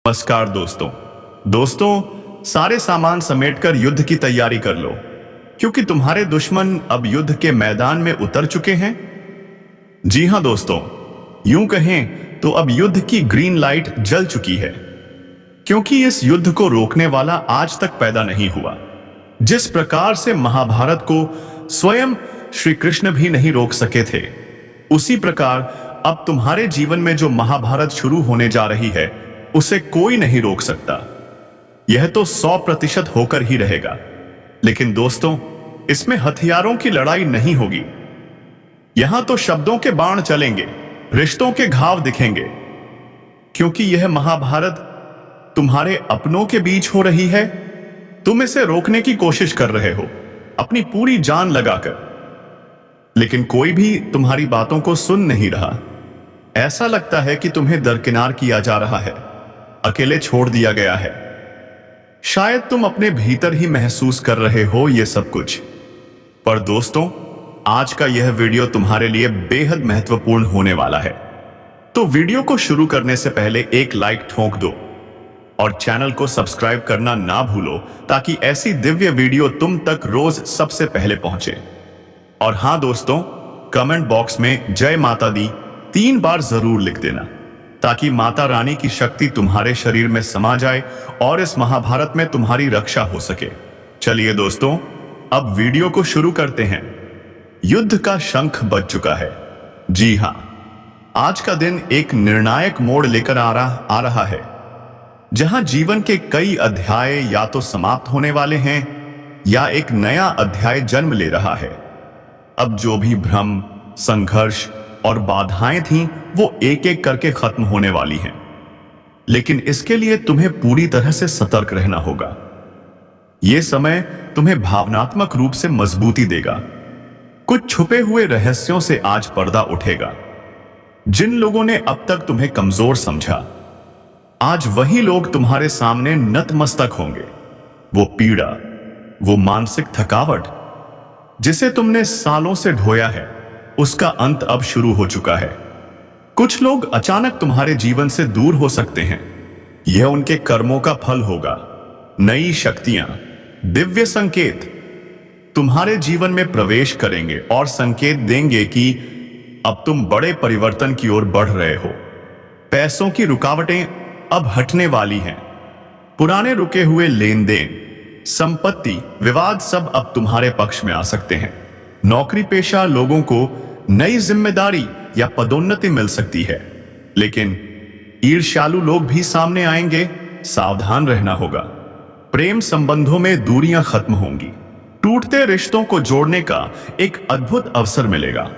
नमस्कार दोस्तों सारे सामान समेटकर युद्ध की तैयारी कर लो, क्योंकि तुम्हारे दुश्मन अब युद्ध के मैदान में उतर चुके हैं। जी हां दोस्तों, यूं कहें तो अब युद्ध की ग्रीन लाइट जल चुकी है, क्योंकि इस युद्ध को रोकने वाला आज तक पैदा नहीं हुआ। जिस प्रकार से महाभारत को स्वयं श्री कृष्ण भी नहीं रोक सके थे, उसी प्रकार अब तुम्हारे जीवन में जो महाभारत शुरू होने जा रही है, उसे कोई नहीं रोक सकता। यह तो 100% होकर ही रहेगा। लेकिन दोस्तों, इसमें हथियारों की लड़ाई नहीं होगी। यहां तो शब्दों के बाण चलेंगे, रिश्तों के घाव दिखेंगे, क्योंकि यह महाभारत तुम्हारे अपनों के बीच हो रही है। तुम इसे रोकने की कोशिश कर रहे हो, अपनी पूरी जान लगाकर, लेकिन कोई भी तुम्हारी बातों को सुन नहीं रहा। ऐसा लगता है कि तुम्हें दरकिनार किया जा रहा है, अकेले छोड़ दिया गया है। शायद तुम अपने भीतर ही महसूस कर रहे हो ये सब कुछ। पर दोस्तों, आज का यह वीडियो तुम्हारे लिए बेहद महत्वपूर्ण होने वाला है। तो वीडियो को शुरू करने से पहले एक लाइक ठोक दो और चैनल को सब्सक्राइब करना ना भूलो, ताकि ऐसी दिव्य वीडियो तुम तक रोज सबसे पहले पहुंचे। और हां दोस्तों, कमेंट बॉक्स में जय माता दी 3 बार जरूर लिख देना, ताकि माता रानी की शक्ति तुम्हारे शरीर में समा जाए और इस महाभारत में तुम्हारी रक्षा हो सके। चलिए दोस्तों, अब वीडियो को शुरू करते हैं। युद्ध का शंख बज चुका है। जी हां, आज का दिन एक निर्णायक मोड़ लेकर आ रहा है, जहां जीवन के कई अध्याय या तो समाप्त होने वाले हैं या एक नया अध्याय जन्म ले रहा है। अब जो भी भ्रम, संघर्ष और बाधाएं थीं, वो एक एक करके खत्म होने वाली हैं। लेकिन इसके लिए तुम्हें पूरी तरह से सतर्क रहना होगा। यह समय तुम्हें भावनात्मक रूप से मजबूती देगा। कुछ छुपे हुए रहस्यों से आज पर्दा उठेगा। जिन लोगों ने अब तक तुम्हें कमजोर समझा, आज वही लोग तुम्हारे सामने नतमस्तक होंगे। वो पीड़ा, वो मानसिक थकावट जिसे तुमने सालों से ढोया है, उसका अंत अब शुरू हो चुका है। कुछ लोग अचानक तुम्हारे जीवन से दूर हो सकते हैं। यह उनके कर्मों का फल होगा। नई शक्तियां, दिव्य संकेत तुम्हारे जीवन में प्रवेश करेंगे और संकेत देंगे कि अब तुम बड़े परिवर्तन की ओर बढ़ रहे हो। पैसों की रुकावटें अब हटने वाली हैं। पुराने रुके हुए लेन देन, संपत्ति, विवाद सब अब तुम्हारे पक्ष में आ सकते हैं। नौकरी पेशा लोगों को नई जिम्मेदारी या पदोन्नति मिल सकती है, लेकिन ईर्ष्यालु लोग भी सामने आएंगे। सावधान रहना होगा। प्रेम संबंधों में दूरियां खत्म होंगी। टूटते रिश्तों को जोड़ने का एक अद्भुत अवसर मिलेगा।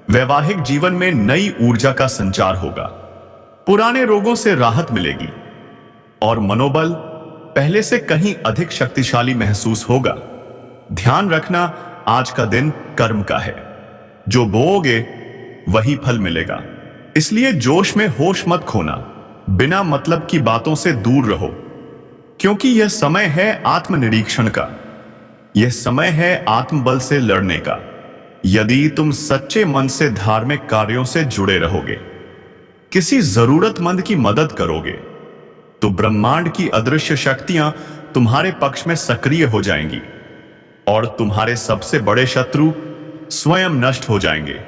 वैवाहिक जीवन में नई ऊर्जा का संचार होगा। पुराने रोगों से राहत मिलेगी और मनोबल पहले से कहीं अधिक शक्तिशाली महसूस होगा। ध्यान रखना, आज का दिन कर्म का है। जो बोओगे वही फल मिलेगा। इसलिए जोश में होश मत खोना। बिना मतलब की बातों से दूर रहो, क्योंकि यह समय है आत्मनिरीक्षण का। यह समय है आत्मबल से लड़ने का। यदि तुम सच्चे मन से धार्मिक कार्यों से जुड़े रहोगे, किसी जरूरतमंद की मदद करोगे, तो ब्रह्मांड की अदृश्य शक्तियां तुम्हारे पक्ष में सक्रिय हो जाएंगी और तुम्हारे सबसे बड़े शत्रु स्वयं नष्ट हो जाएंगे।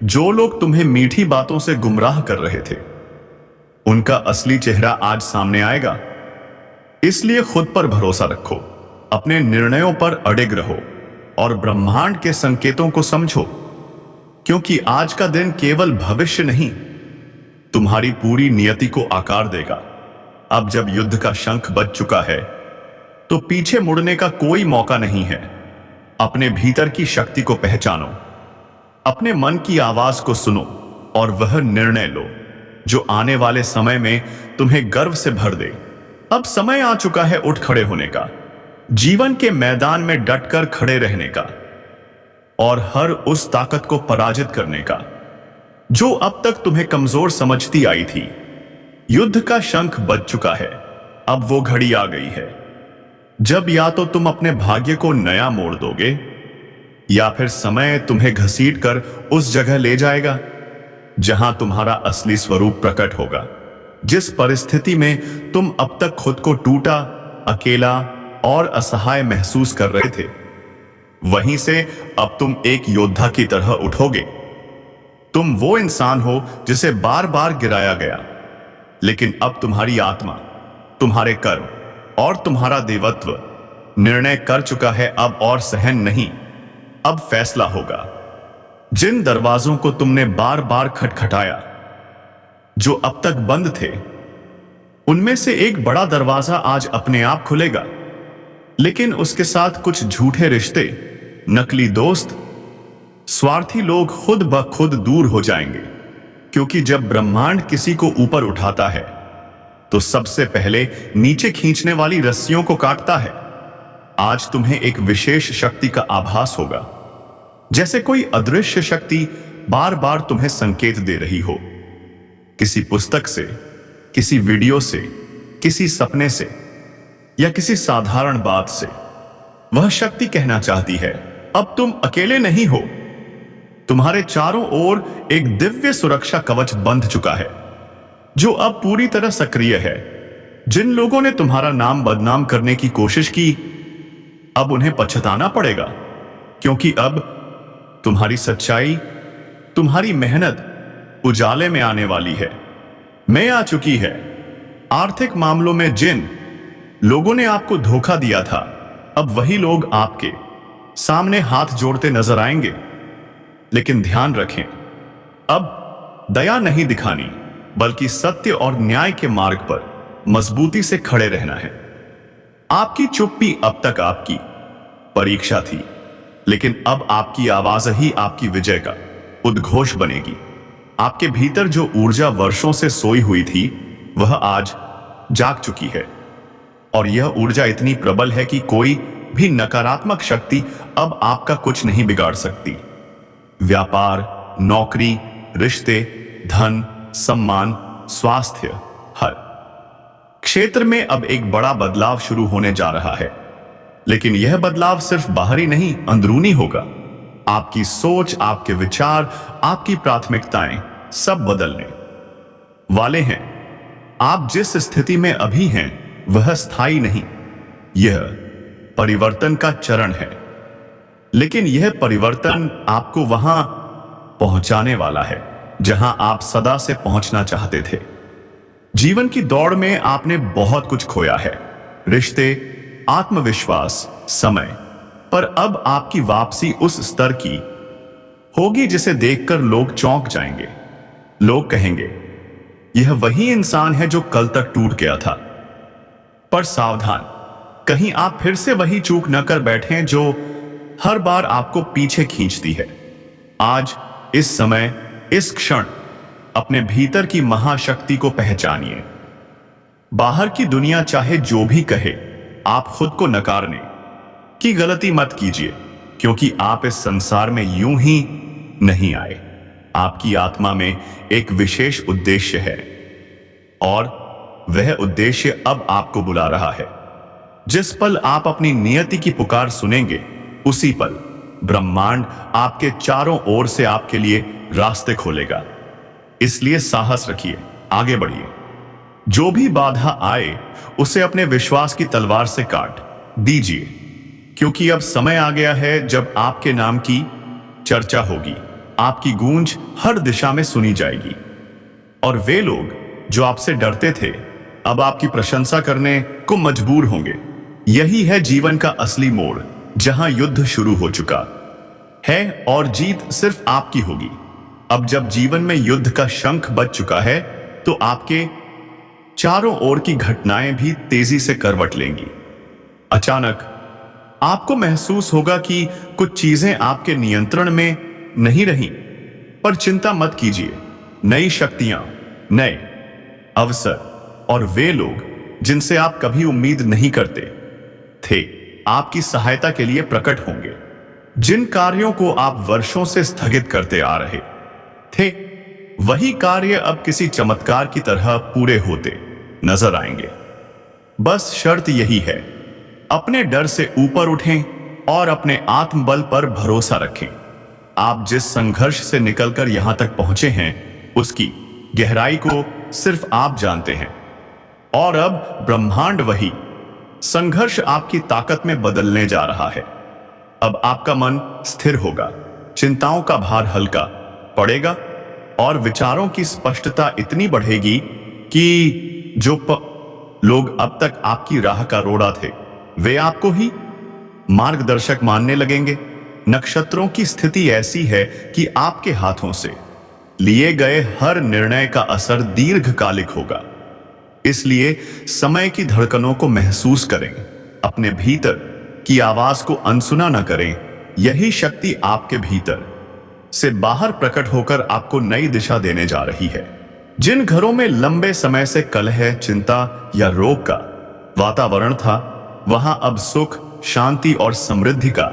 जो लोग तुम्हें मीठी बातों से गुमराह कर रहे थे, उनका असली चेहरा आज सामने आएगा। इसलिए खुद पर भरोसा रखो, अपने निर्णयों पर अडिग रहो और ब्रह्मांड के संकेतों को समझो, क्योंकि आज का दिन केवल भविष्य नहीं, तुम्हारी पूरी नियति को आकार देगा। अब जब युद्ध का शंख बज चुका है, तो पीछे मुड़ने का कोई मौका नहीं है। अपने भीतर की शक्ति को पहचानो, अपने मन की आवाज को सुनो और वह निर्णय लो जो आने वाले समय में तुम्हें गर्व से भर दे। अब समय आ चुका है उठ खड़े होने का, जीवन के मैदान में डटकर खड़े रहने का और हर उस ताकत को पराजित करने का जो अब तक तुम्हें कमजोर समझती आई थी। युद्ध का शंख बज चुका है। अब वो घड़ी आ गई है जब या तो तुम अपने भाग्य को नया मोड़ दोगे, या फिर समय तुम्हें घसीट कर उस जगह ले जाएगा जहां तुम्हारा असली स्वरूप प्रकट होगा। जिस परिस्थिति में तुम अब तक खुद को टूटा, अकेला और असहाय महसूस कर रहे थे, वहीं से अब तुम एक योद्धा की तरह उठोगे। तुम वो इंसान हो जिसे बार बार गिराया गया, लेकिन अब तुम्हारी आत्मा, तुम्हारे कर्म और तुम्हारा देवत्व निर्णय कर चुका है अब और सहन नहीं, अब फैसला होगा। जिन दरवाजों को तुमने बार बार खटखटाया, जो अब तक बंद थे, उनमें से एक बड़ा दरवाजा आज अपने आप खुलेगा, लेकिन उसके साथ कुछ झूठे रिश्ते, नकली दोस्त, स्वार्थी लोग खुद ब खुद दूर हो जाएंगे। क्योंकि जब ब्रह्मांड किसी को ऊपर उठाता है तो सबसे पहले नीचे खींचने वाली रस्सियों को काटता है। आज तुम्हें एक विशेष शक्ति का आभास होगा, जैसे कोई अदृश्य शक्ति बार बार तुम्हें संकेत दे रही हो, किसी पुस्तक से, किसी वीडियो से, किसी सपने से या किसी साधारण बात से। वह शक्ति कहना चाहती है, अब तुम अकेले नहीं हो। तुम्हारे चारों ओर एक दिव्य सुरक्षा कवच बंध चुका है, जो अब पूरी तरह सक्रिय है। जिन लोगों ने तुम्हारा नाम बदनाम करने की कोशिश की, अब उन्हें पछताना पड़ेगा, क्योंकि अब तुम्हारी सच्चाई, तुम्हारी मेहनत उजाले में आने वाली है। मैं आ चुकी है। आर्थिक मामलों में जिन लोगों ने आपको धोखा दिया था, अब वही लोग आपके सामने हाथ जोड़ते नजर आएंगे। लेकिन ध्यान रखें, अब दया नहीं दिखानी, बल्कि सत्य और न्याय के मार्ग पर मजबूती से खड़े रहना है। आपकी चुप्पी अब तक आपकी परीक्षा थी, लेकिन अब आपकी आवाज ही आपकी विजय का उद्घोष बनेगी। आपके भीतर जो ऊर्जा वर्षों से सोई हुई थी, वह आज जाग चुकी है, और यह ऊर्जा इतनी प्रबल है कि कोई भी नकारात्मक शक्ति अब आपका कुछ नहीं बिगाड़ सकती। व्यापार, नौकरी, रिश्ते, धन, सम्मान, स्वास्थ्य, हर क्षेत्र में अब एक बड़ा बदलाव शुरू होने जा रहा है। लेकिन यह बदलाव सिर्फ बाहरी नहीं, अंदरूनी होगा। आपकी सोच, आपके विचार, आपकी प्राथमिकताएं सब बदलने वाले हैं। आप जिस स्थिति में अभी हैं, वह स्थायी नहीं, यह परिवर्तन का चरण है। लेकिन यह परिवर्तन आपको वहां पहुंचाने वाला है जहां आप सदा से पहुंचना चाहते थे। जीवन की दौड़ में आपने बहुत कुछ खोया है, रिश्ते, आत्मविश्वास, समय, पर अब आपकी वापसी उस स्तर की होगी जिसे देखकर लोग चौंक जाएंगे। लोग कहेंगे, यह वही इंसान है जो कल तक टूट गया था। पर सावधान, कहीं आप फिर से वही चूक न कर बैठें जो हर बार आपको पीछे खींचती है। आज, इस समय, इस क्षण अपने भीतर की महाशक्ति को पहचानिए। बाहर की दुनिया चाहे जो भी कहे, आप खुद को नकारने की गलती मत कीजिए, क्योंकि आप इस संसार में यूं ही नहीं आए। आपकी आत्मा में एक विशेष उद्देश्य है, और वह उद्देश्य अब आपको बुला रहा है। जिस पल आप अपनी नियति की पुकार सुनेंगे, उसी पल ब्रह्मांड आपके चारों ओर से आपके लिए रास्ते खोलेगा। इसलिए साहस रखिए, आगे बढ़िए। जो भी बाधा आए, उसे अपने विश्वास की तलवार से काट दीजिए, क्योंकि अब समय आ गया है जब आपके नाम की चर्चा होगी, आपकी गूंज हर दिशा में सुनी जाएगी, और वे लोग जो आपसे डरते थे, अब आपकी प्रशंसा करने को मजबूर होंगे। यही है जीवन का असली मोड़, जहां युद्ध शुरू हो चुका है और जीत सिर्फ आपकी होगी। अब जब जीवन में युद्ध का शंख बज चुका है, तो आपके चारों ओर की घटनाएं भी तेजी से करवट लेंगी। अचानक आपको महसूस होगा कि कुछ चीजें आपके नियंत्रण में नहीं रही, पर चिंता मत कीजिए। नई शक्तियां, नए अवसर और वे लोग जिनसे आप कभी उम्मीद नहीं करते थे, आपकी सहायता के लिए प्रकट होंगे। जिन कार्यों को आप वर्षों से स्थगित करते आ रहे थे, वही कार्य अब किसी चमत्कार की तरह पूरे होते नजर आएंगे। बस शर्त यही है, अपने डर से ऊपर उठें और अपने आत्मबल पर भरोसा रखें। आप जिस संघर्ष से निकलकर यहां तक पहुंचे हैं, उसकी गहराई को सिर्फ आप जानते हैं। और अब ब्रह्मांड वही संघर्ष आपकी ताकत में बदलने जा रहा है। अब आपका मन स्थिर होगा, चिंताओं का भार हल्का पड़ेगा और विचारों की स्पष्टता इतनी बढ़ेगी कि जो लोग अब तक आपकी राह का रोड़ा थे, वे आपको ही मार्गदर्शक मानने लगेंगे। नक्षत्रों की स्थिति ऐसी है कि आपके हाथों से लिए गए हर निर्णय का असर दीर्घकालिक होगा। इसलिए समय की धड़कनों को महसूस करें, अपने भीतर की आवाज को अनसुना न करें। यही शक्ति आपके भीतर से बाहर प्रकट होकर आपको नई दिशा देने जा रही है। जिन घरों में लंबे समय से कलह, चिंता या रोग का वातावरण था, वहां अब सुख, शांति और समृद्धि का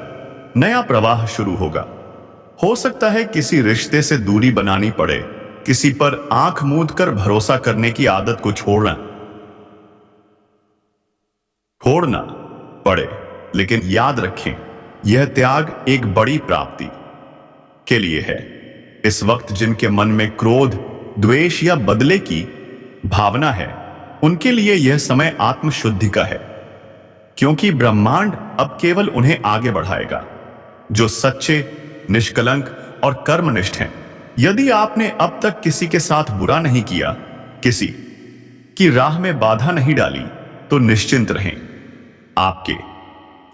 नया प्रवाह शुरू होगा। हो सकता है किसी रिश्ते से दूरी बनानी पड़े, किसी पर आंख मूंद कर भरोसा करने की आदत को छोड़ना पड़े, लेकिन याद रखें, यह त्याग एक बड़ी प्राप्ति के लिए है। इस वक्त जिनके मन में क्रोध, द्वेष या बदले की भावना है, उनके लिए यह समय आत्मशुद्धि का है, क्योंकि ब्रह्मांड अब केवल उन्हें आगे बढ़ाएगा जो सच्चे, निष्कलंक और कर्मनिष्ठ हैं। यदि आपने अब तक किसी के साथ बुरा नहीं किया, किसी की राह में बाधा नहीं डाली, तो निश्चिंत रहें, आपके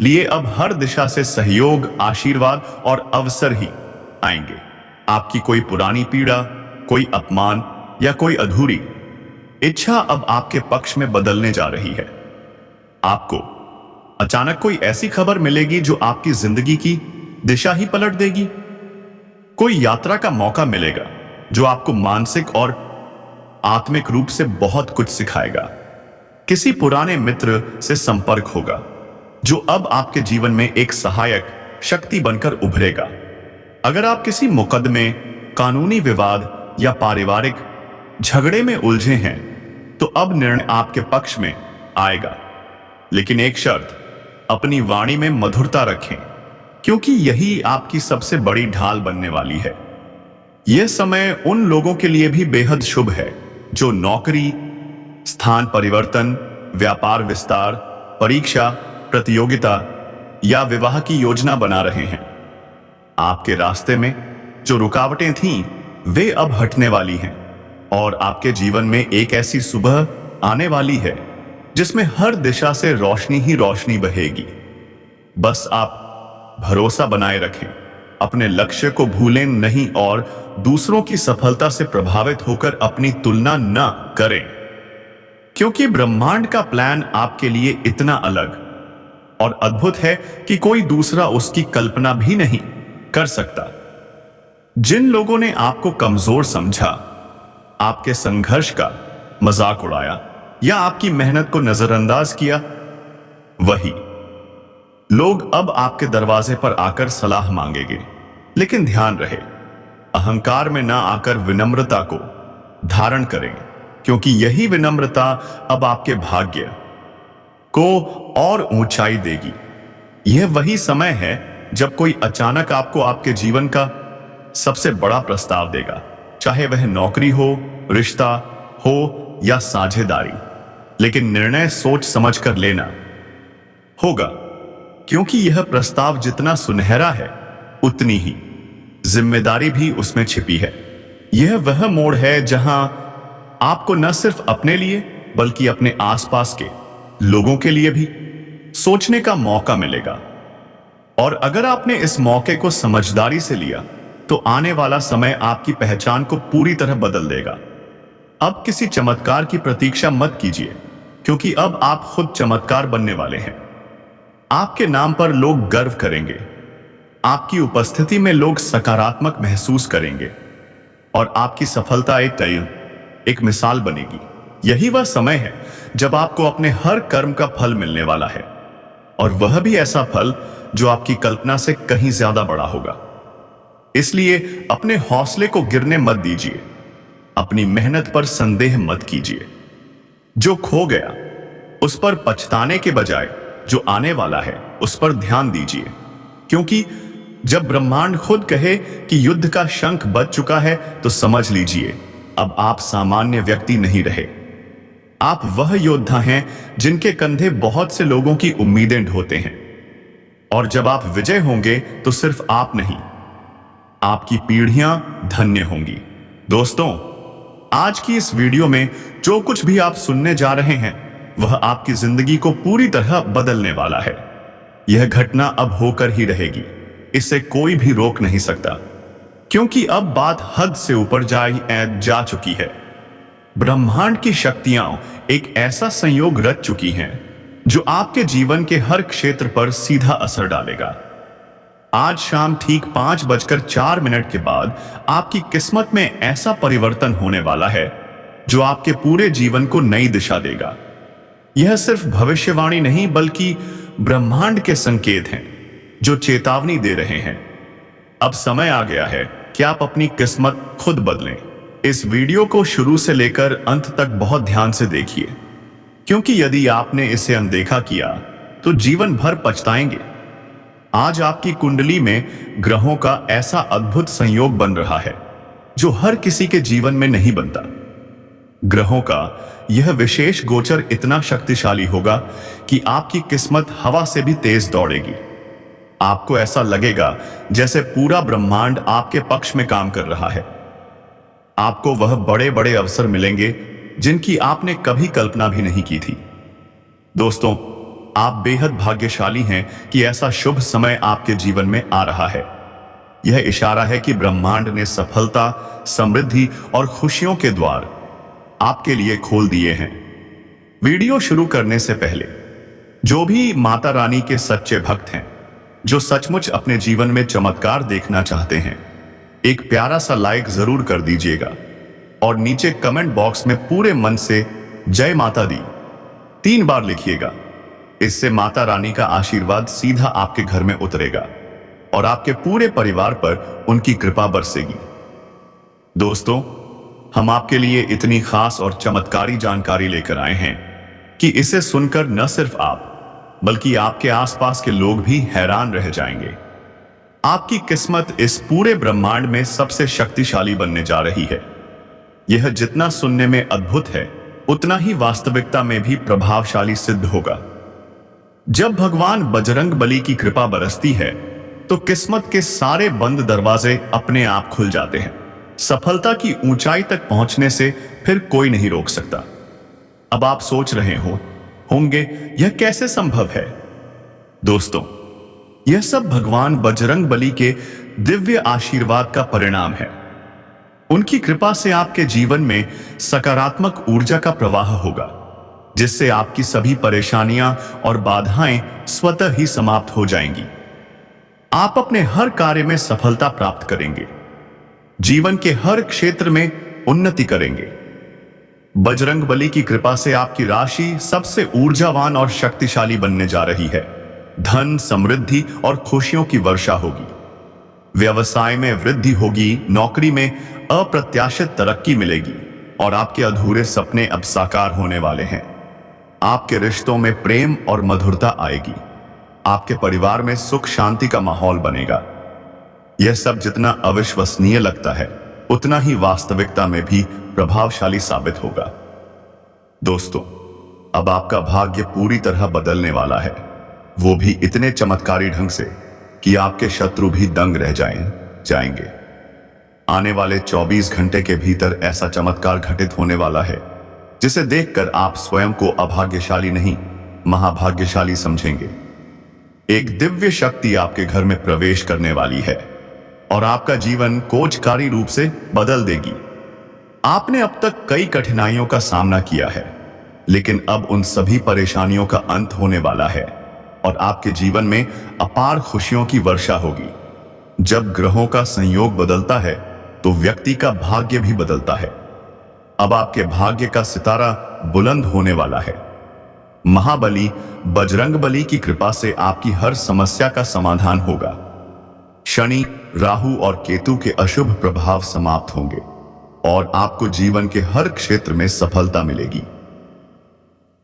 लिए अब हर दिशा से सहयोग, आशीर्वाद और अवसर ही आएंगे। आपकी कोई पुरानी पीड़ा, कोई अपमान या कोई अधूरी इच्छा अब आपके पक्ष में बदलने जा रही है। आपको अचानक कोई ऐसी खबर मिलेगी जो आपकी जिंदगी की दिशा ही पलट देगी। कोई यात्रा का मौका मिलेगा जो आपको मानसिक और आत्मिक रूप से बहुत कुछ सिखाएगा। किसी पुराने मित्र से संपर्क होगा जो अब आपके जीवन में एक सहायक शक्ति बनकर उभरेगा। अगर आप किसी मुकदमे, कानूनी विवाद या पारिवारिक झगड़े में उलझे हैं, तो अब निर्णय आपके पक्ष में आएगा। लेकिन एक शर्त, अपनी वाणी में मधुरता रखें, क्योंकि यही आपकी सबसे बड़ी ढाल बनने वाली है। यह समय उन लोगों के लिए भी बेहद शुभ है जो नौकरी, स्थान परिवर्तन, व्यापार विस्तार, परीक्षा, प्रतियोगिता या विवाह की योजना बना रहे हैं। आपके रास्ते में जो रुकावटें थीं, वे अब हटने वाली हैं और आपके जीवन में एक ऐसी सुबह आने वाली है जिसमें हर दिशा से रोशनी ही रोशनी बहेगी। बस आप भरोसा बनाए रखें, अपने लक्ष्य को भूलें नहीं और दूसरों की सफलता से प्रभावित होकर अपनी तुलना न करें, क्योंकि ब्रह्मांड का प्लान आपके लिए इतना अलग और अद्भुत है कि कोई दूसरा उसकी कल्पना भी नहीं कर सकता। जिन लोगों ने आपको कमजोर समझा, आपके संघर्ष का मजाक उड़ाया या आपकी मेहनत को नजरअंदाज किया, वही लोग अब आपके दरवाजे पर आकर सलाह मांगेंगे। लेकिन ध्यान रहे, अहंकार में ना आकर विनम्रता को धारण करें, क्योंकि यही विनम्रता अब आपके भाग्य को और ऊंचाई देगी। यह वही समय है जब कोई अचानक आपको आपके जीवन का सबसे बड़ा प्रस्ताव देगा, चाहे वह नौकरी हो, रिश्ता हो या साझेदारी। लेकिन निर्णय सोच समझ कर लेना होगा, क्योंकि यह प्रस्ताव जितना सुनहरा है, उतनी ही जिम्मेदारी भी उसमें छिपी है। यह वह मोड़ है जहां आपको न सिर्फ अपने लिए बल्कि अपने आसपास के लोगों के लिए भी सोचने का मौका मिलेगा। और अगर आपने इस मौके को समझदारी से लिया, तो आने वाला समय आपकी पहचान को पूरी तरह बदल देगा। अब किसी चमत्कार की प्रतीक्षा मत कीजिए, क्योंकि अब आप खुद चमत्कार बनने वाले हैं। आपके नाम पर लोग गर्व करेंगे, आपकी उपस्थिति में लोग सकारात्मक महसूस करेंगे और आपकी सफलता एक मिसाल बनेगी। यही वह समय है जब आपको अपने हर कर्म का फल मिलने वाला है, और वह भी ऐसा फल जो आपकी कल्पना से कहीं ज्यादा बड़ा होगा। इसलिए अपने हौसले को गिरने मत दीजिए, अपनी मेहनत पर संदेह मत कीजिए। जो खो गया उस पर पछताने के बजाय जो आने वाला है उस पर ध्यान दीजिए, क्योंकि जब ब्रह्मांड खुद कहे कि युद्ध का शंख बज चुका है, तो समझ लीजिए अब आप सामान्य व्यक्ति नहीं रहे। आप वह योद्धा हैं जिनके कंधे बहुत से लोगों की उम्मीदें ढोते हैं। और जब आप विजय होंगे तो सिर्फ आप नहीं, आपकी पीढ़ियां धन्य होंगी। दोस्तों, आज की इस वीडियो में जो कुछ भी आप सुनने जा रहे हैं वह आपकी जिंदगी को पूरी तरह बदलने वाला है। यह घटना अब होकर ही रहेगी, इसे कोई भी रोक नहीं सकता, क्योंकि अब बात हद से ऊपर जा चुकी है। ब्रह्मांड की शक्तियां एक ऐसा संयोग रच चुकी हैं जो आपके जीवन के हर क्षेत्र पर सीधा असर डालेगा। आज शाम ठीक 5:04 के बाद आपकी किस्मत में ऐसा परिवर्तन होने वाला है जो आपके पूरे जीवन को नई दिशा देगा। यह सिर्फ भविष्यवाणी नहीं बल्कि ब्रह्मांड के संकेत हैं जो चेतावनी दे रहे हैं। अब समय आ गया है कि आप अपनी किस्मत खुद बदलें। इस वीडियो को शुरू से लेकर अंत तक बहुत ध्यान से देखिए, क्योंकि यदि आपने इसे अनदेखा किया तो जीवन भर पछताएंगे। आज आपकी कुंडली में ग्रहों का ऐसा अद्भुत संयोग बन रहा है जो हर किसी के जीवन में नहीं बनता। ग्रहों का यह विशेष गोचर इतना शक्तिशाली होगा कि आपकी किस्मत हवा से भी तेज दौड़ेगी। आपको ऐसा लगेगा जैसे पूरा ब्रह्मांड आपके पक्ष में काम कर रहा है। आपको वह बड़े बड़े अवसर मिलेंगे जिनकी आपने कभी कल्पना भी नहीं की थी। दोस्तों, आप बेहद भाग्यशाली हैं कि ऐसा शुभ समय आपके जीवन में आ रहा है। यह इशारा है कि ब्रह्मांड ने सफलता, समृद्धि और खुशियों के द्वार आपके लिए खोल दिए हैं। वीडियो शुरू करने से पहले जो भी माता रानी के सच्चे भक्त हैं, जो सचमुच अपने जीवन में चमत्कार देखना चाहते हैं, एक प्यारा सा लाइक जरूर कर दीजिएगा और नीचे कमेंट बॉक्स में पूरे मन से जय माता दी 3 बार लिखिएगा। इससे माता रानी का आशीर्वाद सीधा आपके घर में उतरेगा और आपके पूरे परिवार पर उनकी कृपा बरसेगी। दोस्तों, हम आपके लिए इतनी खास और चमत्कारी जानकारी लेकर आए हैं कि इसे सुनकर न सिर्फ आप बल्कि आपके आसपास के लोग भी हैरान रह जाएंगे। आपकी किस्मत इस पूरे ब्रह्मांड में सबसे शक्तिशाली बनने जा रही है। यह जितना सुनने में अद्भुत है उतना ही वास्तविकता में भी प्रभावशाली सिद्ध होगा। जब भगवान बजरंग बली की कृपा बरसती है तो किस्मत के सारे बंद दरवाजे अपने आप खुल जाते हैं। सफलता की ऊंचाई तक पहुंचने से फिर कोई नहीं रोक सकता। अब आप सोच रहे होंगे यह कैसे संभव है? दोस्तों, यह सब भगवान बजरंग बली के दिव्य आशीर्वाद का परिणाम है। उनकी कृपा से आपके जीवन में सकारात्मक ऊर्जा का प्रवाह होगा, जिससे आपकी सभी परेशानियां और बाधाएं स्वतः ही समाप्त हो जाएंगी। आप अपने हर कार्य में सफलता प्राप्त करेंगे, जीवन के हर क्षेत्र में उन्नति करेंगे। बजरंग बली की कृपा से आपकी राशि सबसे ऊर्जावान और शक्तिशाली बनने जा रही है। धन, समृद्धि और खुशियों की वर्षा होगी। व्यवसाय में वृद्धि होगी, नौकरी में अप्रत्याशित तरक्की मिलेगी और आपके अधूरे सपने अब साकार होने वाले हैं। आपके रिश्तों में प्रेम और मधुरता आएगी। आपके परिवार में सुख शांति का माहौल बनेगा। यह सब जितना अविश्वसनीय लगता है उतना ही वास्तविकता में भी प्रभावशाली साबित होगा। दोस्तों, अब आपका भाग्य पूरी तरह बदलने वाला है, वो भी इतने चमत्कारी ढंग से कि आपके शत्रु भी दंग रह जाएंगे। आने वाले 24 घंटे के भीतर ऐसा चमत्कार घटित होने वाला है जिसे देखकर आप स्वयं को अभाग्यशाली नहीं, महाभाग्यशाली समझेंगे। एक दिव्य शक्ति आपके घर में प्रवेश करने वाली है और आपका जीवन कोचकारी रूप से बदल देगी। आपने अब तक कई कठिनाइयों का सामना किया है, लेकिन अब उन सभी परेशानियों का अंत होने वाला है और आपके जीवन में अपार खुशियों की वर्षा होगी। जब ग्रहों का संयोग बदलता है तो व्यक्ति का भाग्य भी बदलता है। अब आपके भाग्य का सितारा बुलंद होने वाला है। महाबली बजरंग बली की कृपा से आपकी हर समस्या का समाधान होगा। शनि, राहु और केतु के अशुभ प्रभाव समाप्त होंगे और आपको जीवन के हर क्षेत्र में सफलता मिलेगी।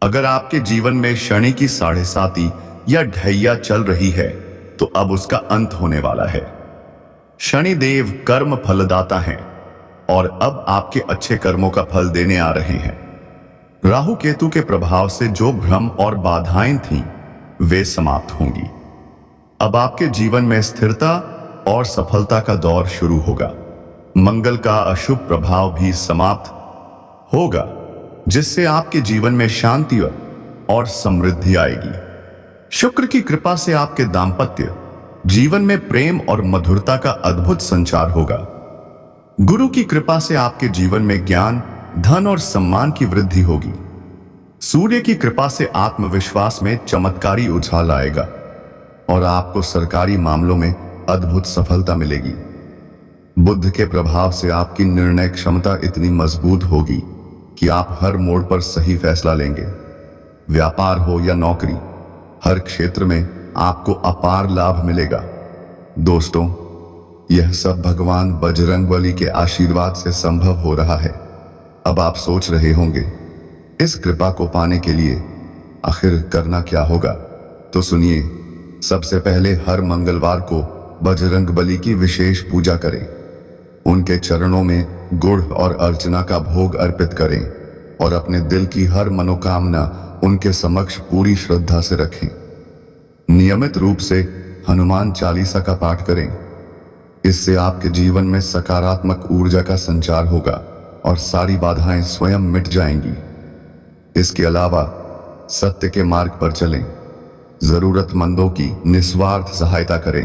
अगर आपके जीवन में शनि की 7.5 या ढैया चल रही है तो अब उसका अंत होने वाला है। शनि देव कर्म फलदाता हैं और अब आपके अच्छे कर्मों का फल देने आ रहे हैं। राहु केतु के प्रभाव से जो भ्रम और बाधाएं थीं, वे समाप्त होंगी। अब आपके जीवन में स्थिरता और सफलता का दौर शुरू होगा। मंगल का अशुभ प्रभाव भी समाप्त होगा, जिससे आपके जीवन में शांति और समृद्धि आएगी। शुक्र की कृपा से आपके दांपत्य जीवन में प्रेम और मधुरता का अद्भुत संचार होगा। गुरु की कृपा से आपके जीवन में ज्ञान, धन और सम्मान की वृद्धि होगी। सूर्य की कृपा से आत्मविश्वास में चमत्कारी उछाल आएगा और आपको सरकारी मामलों में अद्भुत सफलता मिलेगी। बुध के प्रभाव से आपकी निर्णय क्षमता इतनी मजबूत होगी कि आप हर मोड़ पर सही फैसला लेंगे। व्यापार हो या नौकरी, हर क्षेत्र में आपको अपार लाभ मिलेगा। दोस्तों, यह सब भगवान बजरंगबली के आशीर्वाद से संभव हो रहा है। अब आप सोच रहे होंगे, इस कृपा को पाने के लिए आखिर करना क्या होगा? तो सुनिए, सबसे पहले हर मंगलवार को बजरंगबली की विशेष पूजा करें। उनके चरणों में गुड़ और अर्चना का भोग अर्पित करें और अपने दिल की हर मनोकामना उनके समक्ष पूरी श्रद्धा से रखें। नियमित रूप से हनुमान चालीसा का पाठ करें। इससे आपके जीवन में सकारात्मक ऊर्जा का संचार होगा और सारी बाधाएं स्वयं मिट जाएंगी। इसके अलावा सत्य के मार्ग पर चलें, जरूरतमंदों की निस्वार्थ सहायता करें,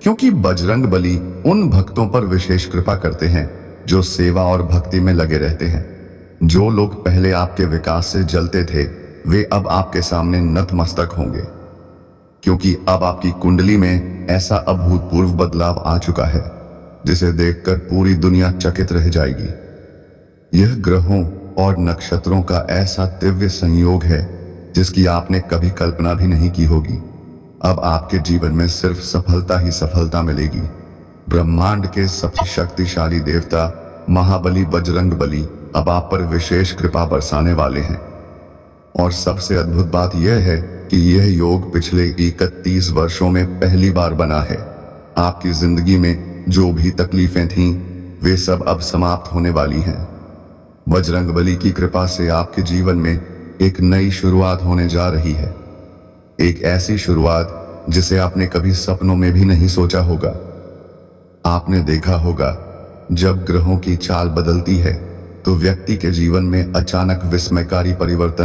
क्योंकि बजरंगबली उन भक्तों पर विशेष कृपा करते हैं जो सेवा और भक्ति में लगे रहते हैं। जो लोग पहले आपके विकास से जलते थे, वे अब आपके सामने नतमस्तक होंगे, क्योंकि अब आपकी कुंडली में ऐसा अभूतपूर्व बदलाव आ चुका है जिसे देखकर पूरी दुनिया चकित रह जाएगी। यह ग्रहों और नक्षत्रों का ऐसा दिव्य संयोग है जिसकी आपने कभी कल्पना भी नहीं की होगी। अब आपके जीवन में सिर्फ सफलता ही सफलता मिलेगी। ब्रह्मांड के सबसे शक्तिशाली देवता महाबली बजरंगबली अब आप पर विशेष कृपा बरसाने वाले हैं। और सबसे अद्भुत बात यह है कि यह योग पिछले 31 वर्षों में पहली बार बना है। आपकी जिंदगी में जो भी तकलीफें थीं, वे सब अब समाप्त होने वाली हैं। बजरंगबली की कृपा से आपके जीवन में एक नई शुरुआत होने जा रही है। एक ऐसी शुरुआत जिसे आपने कभी सपनों में भी नहीं सोचा होगा। आपने देखा होगा, जब ग्रहों की चाल बदलती है तो व्यक्ति के जीवन में अचानक विस्मयकारी परिवर्तन